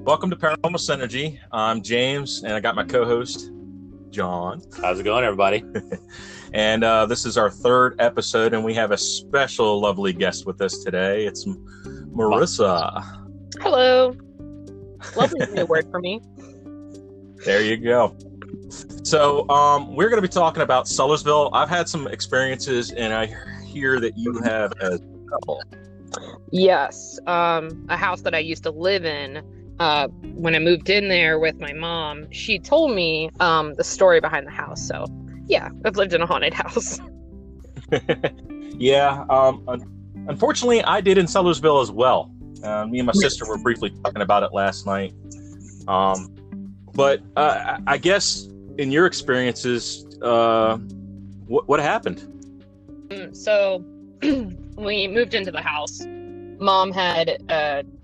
Welcome to Paranormal Synergy. I'm James, and I got my co-host, John. How's it going, everybody? And this is our third episode, and we have a special, lovely guest with us today. It's Marisa. Hello. Lovely new word for me. There you go. So we're going to be talking about Sudlersville. I've had some experiences, and I hear that you have as well. Yes. A house that I used to live in, when I moved in there with my mom, she told me the story behind the house. So, yeah, I've lived in a haunted house. Yeah. Unfortunately, I did in Sudlersville as well. Me and my sister were briefly talking about it last night. But I guess in your experiences, what happened? So, we moved into the house. Mom had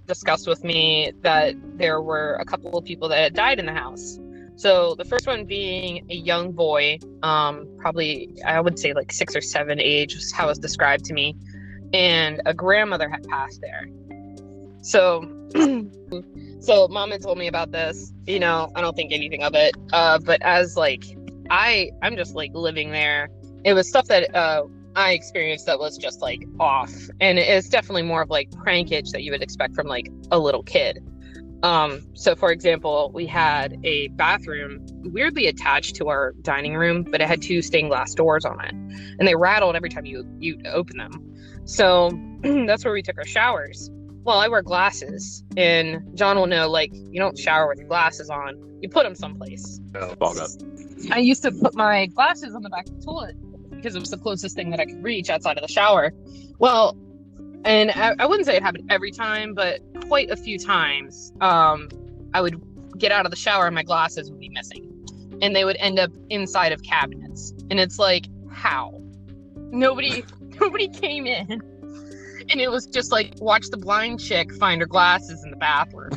discussed with me that there were a couple of people that had died in the house. So the first one being a young boy, probably I would say like 6 or 7 age, is how it was described to me, and a grandmother had passed there. So, so Mom had told me about this. You know, I don't think anything of it. But as like I'm just like living there. It was stuff that I experienced that was just like off, and it's definitely more of like prankage that you would expect from like a little kid. So for example, we had a bathroom weirdly attached to our dining room, but it had 2 stained glass doors on it, and they rattled every time you open them. So that's where we took our showers. Well, I wear glasses, and John will know, like, you don't shower with your glasses on, you put them someplace. Balled up. I used to put my glasses on the back of the toilet because it was the closest thing that I could reach outside of the shower. Well, and I wouldn't say it happened every time, but quite a few times, I would get out of the shower and my glasses would be missing, and they would end up inside of cabinets. And it's like, how? Nobody came in, and it was just like, watch the blind chick find her glasses in the bathroom.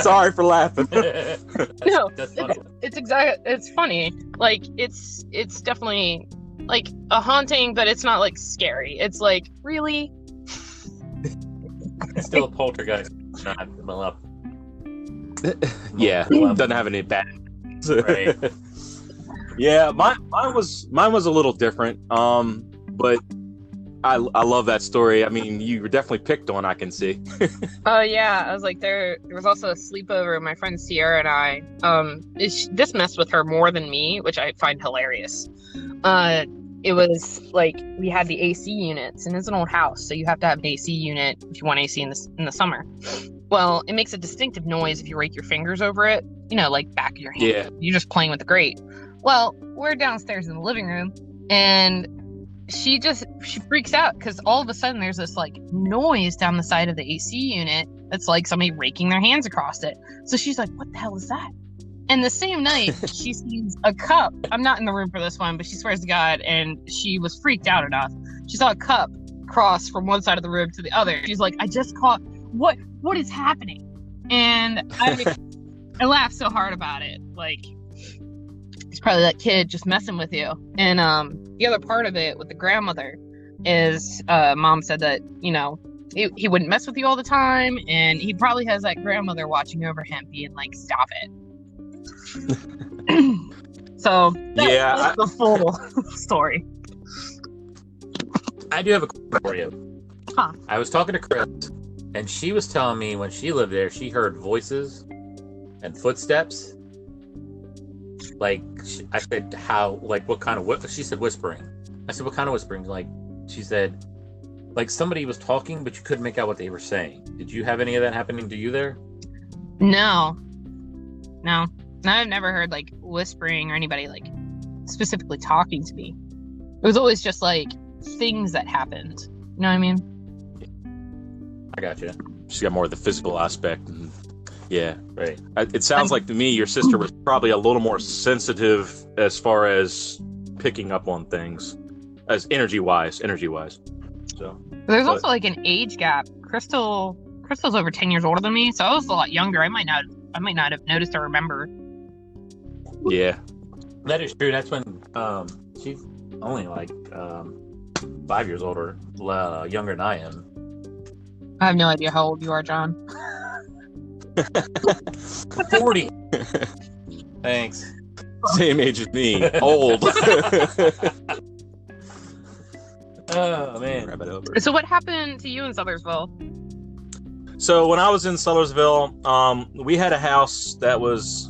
Sorry for laughing. No, it's funny. Like, it's definitely like a haunting, but it's not like scary. It's like, really? It's still a poltergeist. Not up. Yeah, doesn't have any bad. Right. Yeah, mine was a little different. But I love that story. I mean, you were definitely picked on, I can see. Yeah, I was like, there was also a sleepover. My friend Sierra and I, this messed with her more than me, which I find hilarious. It was like, we had the AC units, and it's an old house, so you have to have an AC unit if you want AC in the summer. Well, it makes a distinctive noise if you rake your fingers over it, you know, like back of your hand. Yeah. You're just playing with the grate. Well, we're downstairs in the living room, and she freaks out because all of a sudden there's this like noise down the side of the AC unit that's like somebody raking their hands across it. So she's like, what the hell is that? And the same night she sees a cup. I'm not in the room for this one, but she swears to God, and she was freaked out enough. She saw a cup cross from one side of the room to the other. She's like, I just caught, what is happening? And I laughed so hard about it. Like, it's probably that kid just messing with you. And the other part of it with the grandmother is Mom said that, you know, he wouldn't mess with you all the time, and he probably has that grandmother watching over him being like, stop it. So that's the full story. I do have a question for you. Huh. I was talking to Chris, and she was telling me when she lived there, she heard voices and footsteps. Like, I said, how, like, what kind of, she said whispering. I said, what kind of whispering? Like, she said, like somebody was talking, but you couldn't make out what they were saying. Did you have any of that happening to you there? No. I've never heard like whispering or anybody like specifically talking to me. It was always just like things that happened. You know what I mean? I got you. She's got more of the physical aspect. And, yeah. Right. It sounds like to me your sister was probably a little more sensitive as far as picking up on things, as energy wise. So there's also like an age gap. Crystal's over 10 years older than me, so I was a lot younger. I might not have noticed or remember. Yeah, that is true. That's when she's only like 5 years older, younger than I am. I have no idea how old you are, John. 40. Thanks. Same age as me. Old. Oh man. Grab it over. So what happened to you in Sudlersville? So when I was in Sudlersville, we had a house that was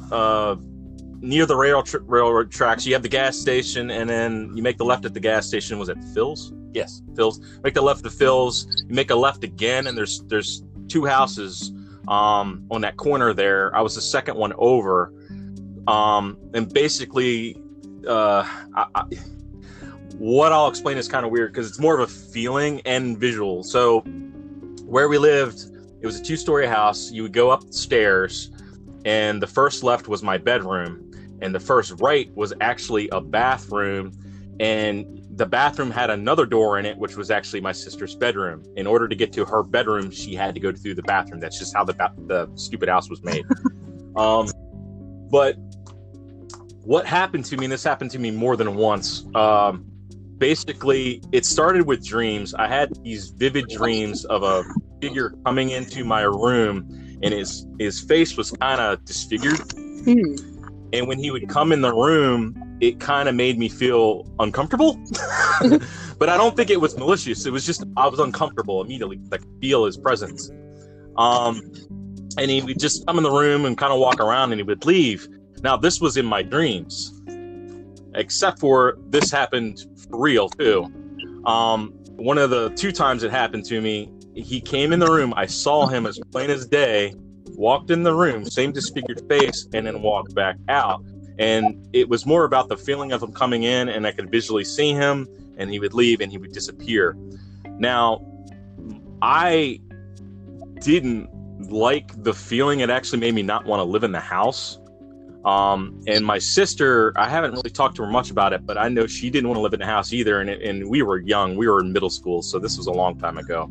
near the railroad tracks. You have the gas station, and then you make the left at the gas station. Was it Phil's? Yes, Phil's. Make the left at Phil's. You make a left again, and there's two houses on that corner there. I was the second one over, and basically, what I'll explain is kind of weird because it's more of a feeling and visual. So where we lived, it was a 2-story house. You would go up the stairs, and the first left was my bedroom, and the first right was actually a bathroom, and the bathroom had another door in it, which was actually my sister's bedroom. In order to get to her bedroom, she had to go through the bathroom. That's just how the stupid house was made. But what happened to me, and this happened to me more than once, basically, it started with dreams. I had these vivid dreams of a figure coming into my room, and his face was kind of disfigured. And when he would come in the room, it kind of made me feel uncomfortable. But I don't think it was malicious. It was just I was uncomfortable immediately. I could feel his presence. And he would just come in the room and kind of walk around, and he would leave. Now, this was in my dreams, except for this happened for real, too. One of the 2 times it happened to me, he came in the room. I saw him as plain as day, walked in the room, same disfigured face, and then walked back out. And it was more about the feeling of him coming in, and I could visually see him, and he would leave, and he would disappear. Now, I didn't like the feeling. It actually made me not want to live in the house. And my sister, I haven't really talked to her much about it, but I know she didn't want to live in the house either. And we were young. We were in middle school, so this was a long time ago.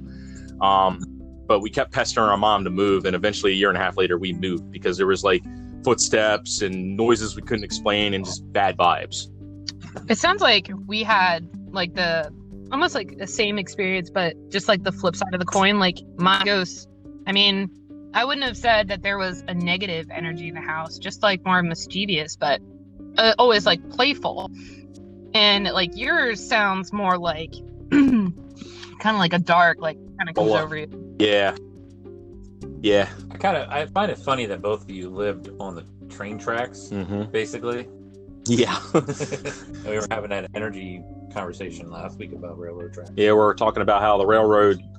But we kept pestering our mom to move, and eventually a year and a half later we moved because there was like footsteps and noises we couldn't explain and just bad vibes. It sounds like we had like almost like the same experience, but just like the flip side of the coin. Like my ghost, I mean, I wouldn't have said that there was a negative energy in the house, just like more mischievous, but always like playful. And like yours sounds more like kind of like a dark, like kind of comes over you. Yeah. Yeah. I find it funny that both of you lived on the train tracks, basically. Yeah. And we were having that energy conversation last week about railroad tracks. Yeah, we're talking about how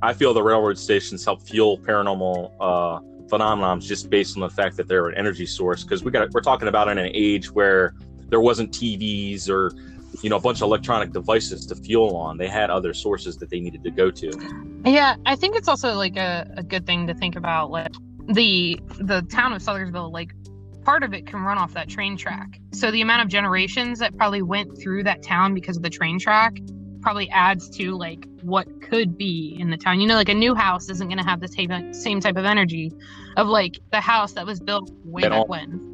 I feel the railroad stations help fuel paranormal phenomena just based on the fact that they're an energy source. Because we're talking about in an age where there wasn't TVs or a bunch of electronic devices to fuel on. They had other sources that they needed to go to. Yeah, I think it's also like a good thing to think about, like the town of Sudlersville, like part of it can run off that train track. So the amount of generations that probably went through that town because of the train track probably adds to like what could be in the town. Like a new house isn't going to have the same type of energy of like the house that was built way back when.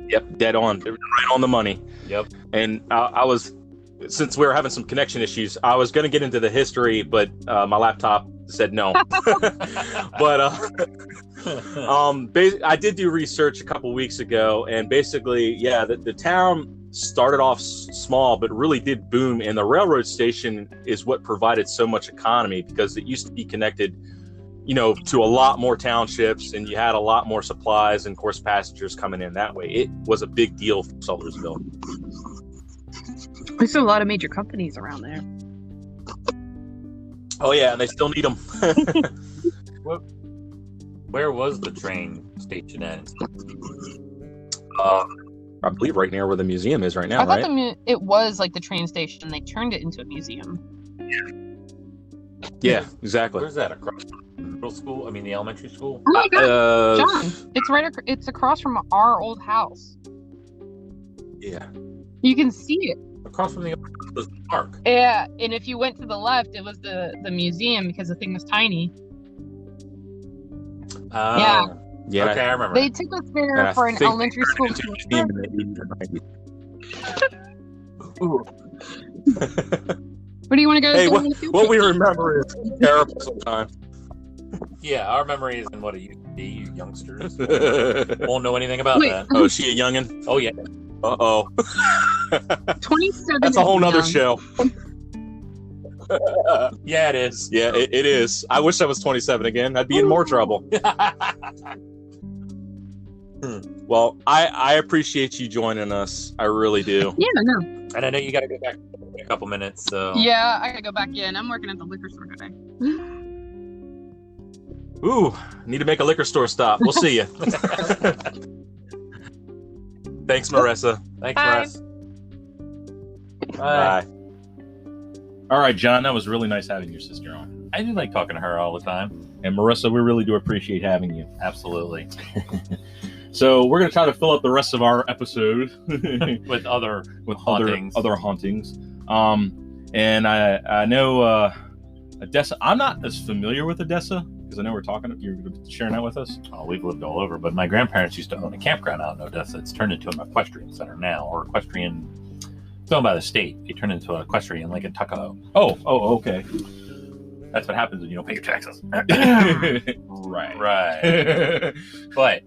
Yep, dead on. Right on the money. Yep. And I was, since we were having some connection issues, I was going to get into the history, but my laptop said no. But I did do research a couple weeks ago, and basically, yeah, the town started off small, but really did boom. And the railroad station is what provided so much economy because it used to be connected to a lot more townships, and you had a lot more supplies and, of course, passengers coming in that way. It was a big deal for Sudlersville. There's a lot of major companies around there. Oh, yeah, and they still need them. Where was the train station at? I believe right near where the museum is right now, I thought it was like the train station. They turned it into a museum. Yeah, exactly. Where's that? Across the middle school? I mean, the elementary school? Oh my God, John! It's across from our old house. Yeah. You can see it. Across from the park. Yeah, and if you went to the left, it was the museum because the thing was tiny. Yeah. Yeah. Okay, I remember. They took us there for an elementary school tour. Where do you want to go? Hey, what we remember is terrible sometimes. Yeah, our memory isn't what it used to be, you youngsters. Won't know anything about that. Oh, is she a youngin? Oh, yeah. Uh-oh. 27. That's a whole nother young. show. Yeah, it is. Yeah, it is. I wish I was 27 again. I'd be in more trouble. Well, I appreciate you joining us. I really do. Yeah, no. And I know you got to go back in a couple minutes, so... Yeah, I gotta go back in. I'm working at the liquor store today. Ooh, need to make a liquor store stop. We'll see you. Thanks, Marissa. Thanks, Bye. Russ. Bye. All right, John, that was really nice having your sister on. I do like talking to her all the time. And Marissa, we really do appreciate having you. Absolutely. So we're going to try to fill up the rest of our episode With other with hauntings. other hauntings. And I know Odessa. I'm not as familiar with Odessa because I know you're sharing that with us. Oh, we've lived all over, but my grandparents used to own a campground out in Odessa. It's turned into an equestrian center now, or equestrian. It's owned by the state. They turned into an equestrian like in Tuckahoe. Oh, okay. That's what happens when you don't pay your taxes. Right. Right. But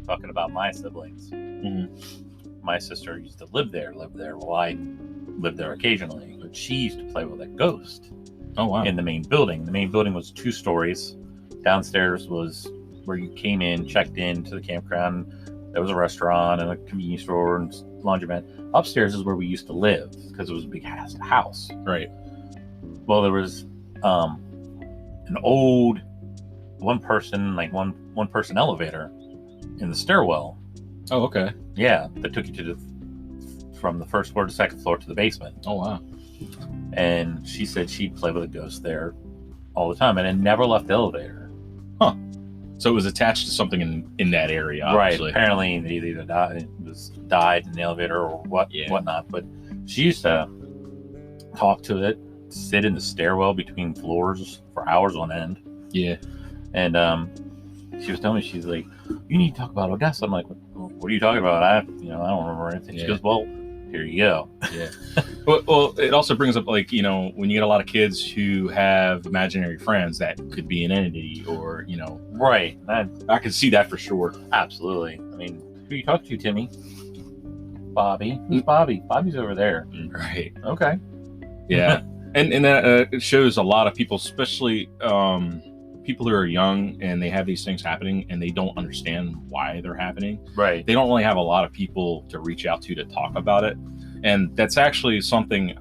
talking about my siblings, Mhm. my sister used to live there. Well, I lived there occasionally, but she used to play with a ghost Oh, wow. in the main building. The main building was 2 stories. Downstairs was where you came in, checked in to the campground. There was a restaurant and a convenience store and laundromat. Upstairs is where we used to live because it was a big house. Right. Well, there was an old one person elevator in the stairwell. Oh, okay. Yeah, that took you from the first floor to second floor to the basement. Oh, wow. And she said she'd play with a ghost there all the time, and it never left the elevator. So it was attached to something in that area, Right. obviously. Apparently, it either died in the elevator or whatnot. But she used to talk to it, sit in the stairwell between floors for hours on end. Yeah. And she was telling me, she's like, "You need to talk about Odessa." I'm like, "What are you talking about? I don't remember anything." She Yeah. goes, "Well, here you go." Yeah. Well, it also brings up, like, when you get a lot of kids who have imaginary friends, that could be an entity or, Right. I can see that for sure. Absolutely. I mean, who you talking to, Timmy? Bobby. Who's Bobby? Bobby's over there. Right. Okay. Yeah. and that it shows a lot of people, especially people who are young and they have these things happening and they don't understand why they're happening. Right. They don't really have a lot of people to reach out to talk about it. And that's actually something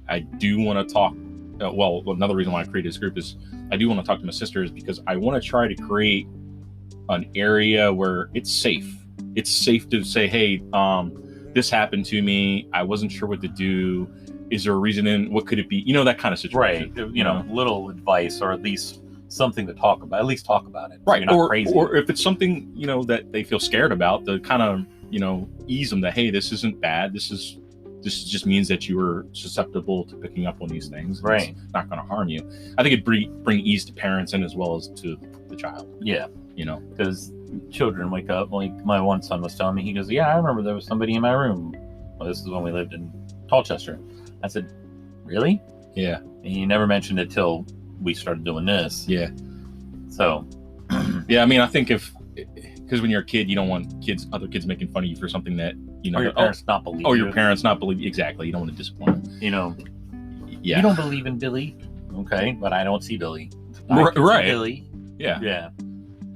I do want to talk. Well, another reason why I created this group is I do want to talk to my sister, is because I want to try to create an area where it's safe. It's safe to say, hey, this happened to me. I wasn't sure what to do. Is there a reason in? What could it be? That kind of situation. Right. Little advice, or at least something to talk about. At least talk about it. Right. You're not crazy. Or if it's something, that they feel scared about, to kind of, ease them that, hey, this isn't bad. This just means that you were susceptible to picking up on these things. Right. It's not going to harm you. I think it'd bring ease to parents and as well as to the child. Yeah. Because Children wake up. Like my one son was telling me, he goes, "Yeah, I remember there was somebody in my room." Well, this is when we lived in Colchester. I said, "Really?" Yeah. And he never mentioned it till we started doing this. Yeah. So, yeah. I mean, I think because when you're a kid, you don't want other kids making fun of you for something that or your parents not believe. Or you. your parents not believe. Exactly. You don't want to disappoint them. You don't believe in Billy, okay? But I don't see Billy. Right. Billy. Yeah. Yeah.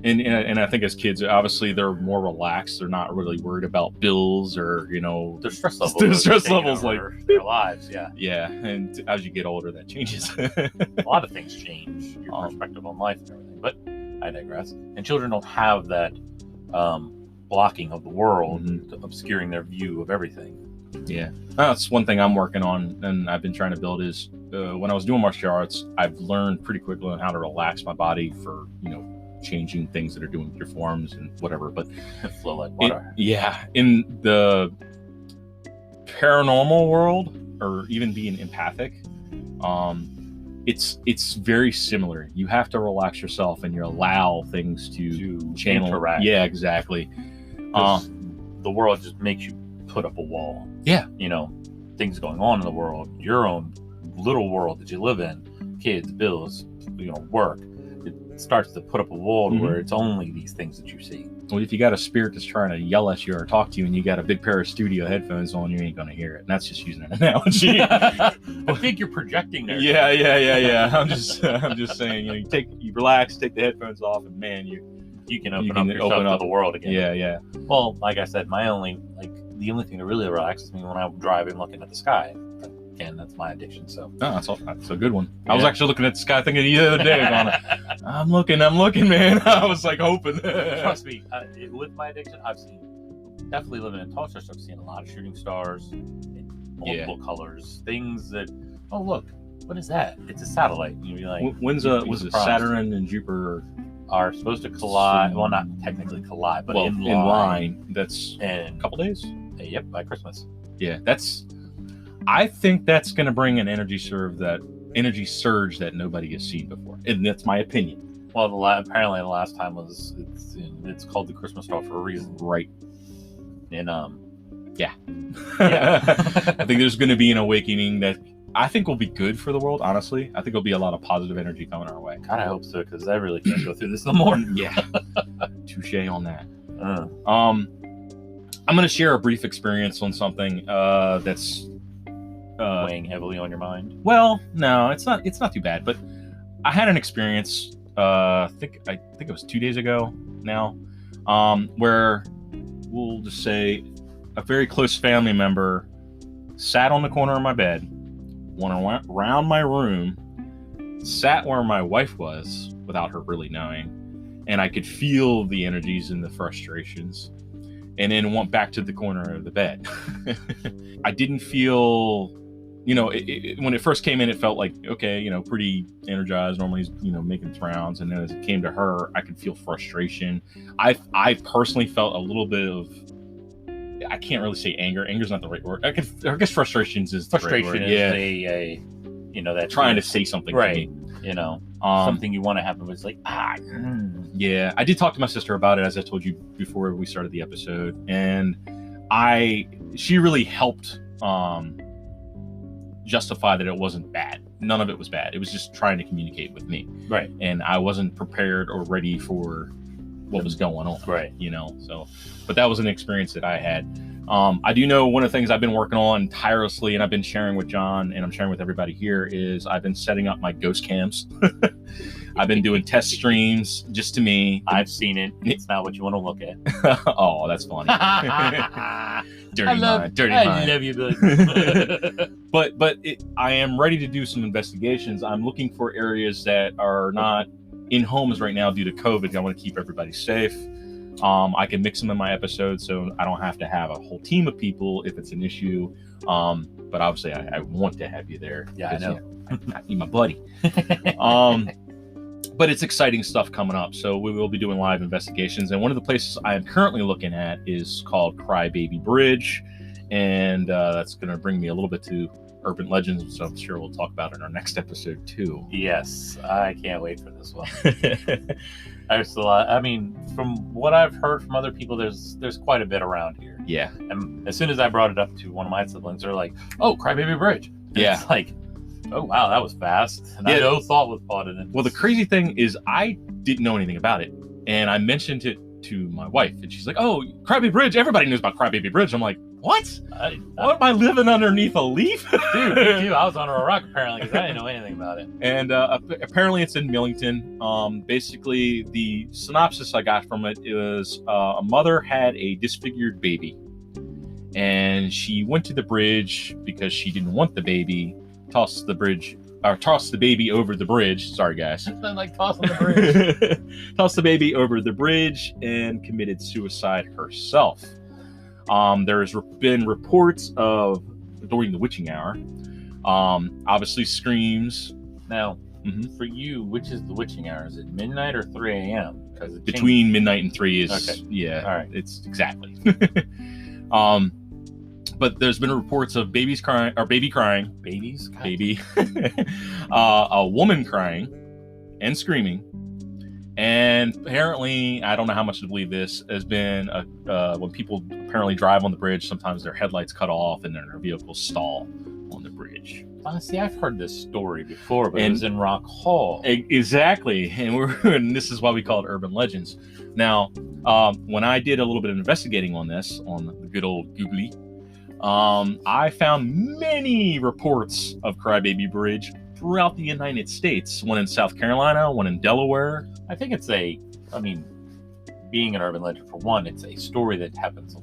And I think as kids, obviously they're more relaxed. They're not really worried about bills or Their stress levels. Their stress taking levels, over their lives. Yeah. yeah. And as you get older, that changes. A lot of things change your perspective on life and everything. But I digress. And children don't have that blocking of the world, obscuring their view of everything. Yeah, that's one thing I'm working on, and I've been trying to build is when I was doing martial arts, I've learned pretty quickly on how to relax my body for changing things that are doing with your forms and whatever. But Flow like water. In the paranormal world, or even being empathic, it's very similar. You have to relax yourself and you allow things to channel. Interact. Yeah, exactly. The world just makes you put up a wall. Yeah. Things going on in the world, your own little world that you live in, kids, bills, work. it starts to put up a wall Mhm. where it's only these things that you see. Well, if you got a spirit that's trying to yell at you or talk to you, and you got a big pair of studio headphones on, you ain't gonna hear it. And that's just using an analogy. I think you're projecting there. Yeah. I'm just saying, you relax, take the headphones off, and man, You can open up yourself to the world again. Yeah. Well, like I said, the only thing that really relaxes me when I'm driving, looking at the sky. Again, that's my addiction. So No, that's a good one. I was Yeah. actually looking at the sky thinking the other day, I'm looking, man. I was like hoping. trust me, with my addiction, I've definitely living in Tulsa. I've seen a lot of shooting stars in multiple colors, things that. Oh look, what is that? It's a satellite. You'd be like, When's you'd be was it surprised. Saturn and Jupiter? Are supposed to collide? Well, not technically collide, but in line. That's And a couple days. Yep, by Christmas. Yeah, I think that's going to bring an energy surge that nobody has seen before, and that's my opinion. Well, apparently the last time it's called the Christmas star for a reason, Right. and Yeah. Yeah. I think there's going to be an awakening that I think will be good for the world. Honestly, I think there'll be a lot of positive energy coming our way. God, I hope so, because I really can't go through this no more. Yeah. Touche on that. Uh, I'm going to share a brief experience on something that's weighing heavily on your mind. well, no, it's not too bad, but I had an experience I think it was 2 days ago now, where we'll just say a very close family member sat on the corner of my bed, went around my room, sat where my wife was without her really knowing, and I could feel the energies and the frustrations, and then went back to the corner of the bed. I didn't feel, when it first came in, it felt like, okay, pretty energized. Normally he's, making his rounds. And then as it came to her, I could feel frustration. I personally felt a little bit of, I can't really say anger. Anger's not the right word. I guess frustrations is the right word. Frustration is that Trying to say something right. to me. Something you want to happen, but it's like, Yeah, I did talk to my sister about it, as I told you before we started the episode, and she really helped justify that it wasn't bad. None of it was bad. It was just trying to communicate with me, right. and I wasn't prepared or ready for what was going on, right. So, but that was an experience that I had. I do know one of the things I've been working on tirelessly, and I've been sharing with John, and I'm sharing with everybody here, is I've been setting up my ghost cams. I've been doing test streams just to me. I've seen it. It's not what you want to look at. Oh, that's funny. Dirty mind. I love you, Billy. But I am ready to do some investigations. I'm looking for areas that are not in homes right now due to COVID. I want to keep everybody safe. I can mix them in my episodes, so I don't have to have a whole team of people if it's an issue. But obviously, I want to have you there. Yeah, I know. You're my buddy. But it's exciting stuff coming up. So we will be doing live investigations. And one of the places I am currently looking at is called Crybaby Bridge. And that's going to bring me a little bit to urban legends, so I'm sure we'll talk about it in our next episode too. Yes, I can't wait for this one. There's a lot. I mean, from what I've heard from other people, there's quite a bit around here. Yeah. And as soon as I brought it up to one of my siblings, they're like, "Oh, Crybaby Bridge." And Yeah. It's like, oh wow, that was fast. And Yeah. no thought was put in it. Well, the crazy thing is I didn't know anything about it, and I mentioned it to my wife, and she's like, "Oh, Crybaby Bridge! Everybody knows about Crybaby Bridge." I'm like, "What? What am I living underneath a leaf?" Dude, me too. I was under a rock apparently because I didn't know anything about it. And apparently it's in Millington. Basically, the synopsis I got from it is a mother had a disfigured baby, and she went to the bridge because she didn't want the baby. Tossed the baby over the bridge. Sorry, guys. It's been like tossing the bridge. Tossed the baby over the bridge and committed suicide herself. There's been reports of, during the witching hour, obviously screams. Now, for you, which is the witching hour? Is it midnight or 3 a.m.? Because Between midnight and 3 is, okay. Yeah, all right. It's exactly. But there's been reports of babies crying, or baby crying, Babies? God. baby, a woman crying and screaming. And apparently, I don't know how much to believe this, has been when people apparently drive on the bridge, sometimes their headlights cut off and then their vehicles stall on the bridge. Honestly, I've heard this story before, but it And- was in Rock Hall. Exactly, and this is why we call it urban legends. Now, when I did a little bit of investigating on this on the good old Googly, I found many reports of Crybaby Bridge throughout the United States. One in South Carolina, one in Delaware. I think it's being an urban legend, for one, it's a story that happens.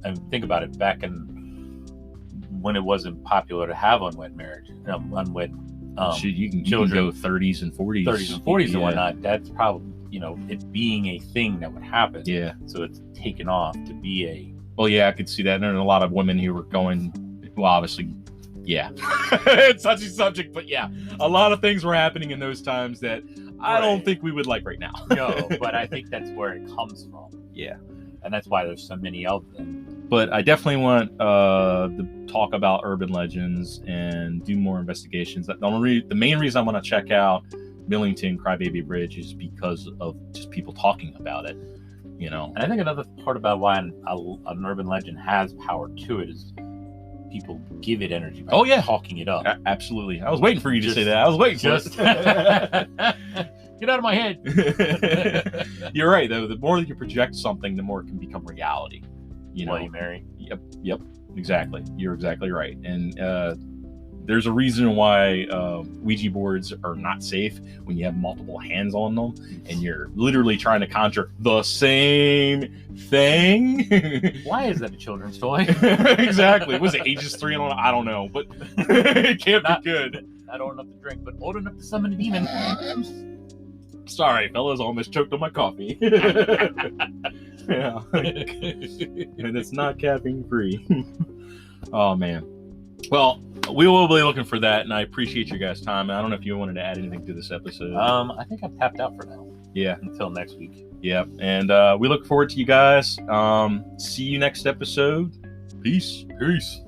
And think about it, back in when it wasn't popular to have unwed marriage, unwed Shit, you can children. go 30s and 40s. 30s and 40s Yeah. and whatnot. That's probably, it being a thing that would happen. Yeah. So it's taken off to be a. Well, yeah, I could see that. And there are a lot of women who were going, well, obviously, yeah. It's such a subject, but yeah, a lot of things were happening in those times that I don't Right. think we would like right now. No, but I think that's where it comes from. Yeah. And that's why there's so many of them. But I definitely want to talk about urban legends and do more investigations. The main reason I want to check out Millington Crybaby Bridge is because of just people talking about it. And I think another part about why an urban legend has power to it is people give it energy by Oh, yeah. talking it up. Absolutely. I was waiting for you to Just- say that. I was waiting for Just it. get out of my head. You're right, though. The more that you project something, the more it can become reality. Bloody Mary. Yep. Exactly. You're exactly right. And there's a reason why Ouija boards are not safe when you have multiple hands on them and you're literally trying to conjure the same thing. Why is that a children's toy? Exactly. Was it ages 3 and on? I don't know, but it can't Not- be good. Not old enough to drink, but old enough to summon a demon. Sorry, fellas, almost choked on my coffee. Yeah. And it's not caffeine free. Oh man. Well, we will be looking for that, and I appreciate your guys' time. I don't know if you wanted to add anything to this episode. I think I've tapped out for now. Yeah. Until next week. Yeah. And we look forward to you guys. See you next episode. Peace. Peace.